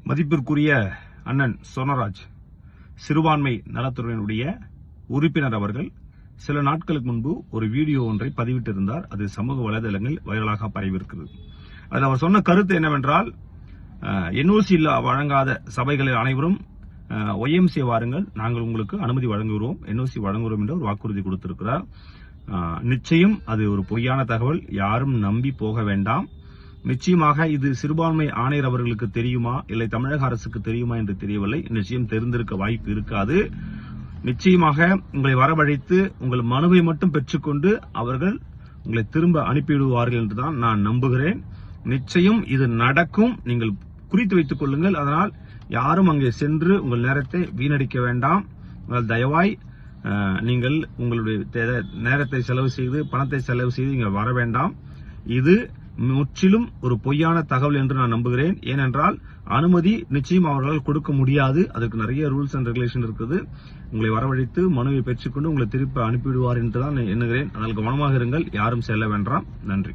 மதிப்பிற்குரிய அண்ணன் சொர்ணராஜ் சிறுபான்மை நலத்துறையினுடைய உறுப்பினர் அவர்கள் சில நாட்களுக்கு முன்பு ஒரு வீடியோ ஒன்றை பதிவிட்டிருந்தார். அது சமூக வலைதளங்களில் வைரலாக பரவியிருக்கிறது. அதில் அவர் சொன்ன கருத்து என்னவென்றால், என்ஓசி வழங்காத சபைகளில் அனைவரும் ஒய்எம்சி வாருங்கள், நாங்கள் உங்களுக்கு அனுமதி வழங்குகிறோம், என்ஓசி வழங்குகிறோம் என்று ஒரு வாக்குறுதி கொடுத்திருக்கிறார். நிச்சயம் அது ஒரு பொய்யான தகவல், யாரும் நம்பி போக வேண்டாம். நிச்சயமாக இது சிறுபான்மை ஆணையர் அவர்களுக்கு தெரியுமா இல்லை தமிழக அரசுக்கு தெரியுமா என்று தெரியவில்லை. நிச்சயம் தெரிந்திருக்க வாய்ப்பு இருக்காது. நிச்சயமாக உங்களை வரவழைத்து உங்கள் மனுவை மட்டும் பெற்றுக்கொண்டு அவர்கள் உங்களை திரும்ப அனுப்பிவிடுவார்கள் என்றுதான் நான் நம்புகிறேன். நிச்சயம் இது நடக்கும், நீங்கள் குறித்து வைத்துக் கொள்ளுங்கள். அதனால் யாரும் அங்கே சென்று உங்கள் நேரத்தை வீணடிக்க வேண்டாம். தயவாய் நீங்கள் உங்களுடைய நேரத்தை செலவு செய்து பணத்தை செலவு செய்து இங்க வர வேண்டாம். இது முற்றிலும் ஒரு பொய்யான தகவல் என்று நான் நம்புகிறேன். ஏனென்றால் அனுமதி நிச்சயம் அவர்களால் கொடுக்க முடியாது. அதற்கு நிறைய ரூல்ஸ் அண்ட் ரெகுலேஷன் இருக்குது. உங்களை வரவழைத்து மனுவை பெற்றுக்கொண்டு உங்களை திருப்பி அனுப்பிவிடுவார் என்றுதான் எண்ணுகிறேன். அதற்கு கவனமாக இருங்கள், யாரும் செல்ல வேண்டாம். நன்றி.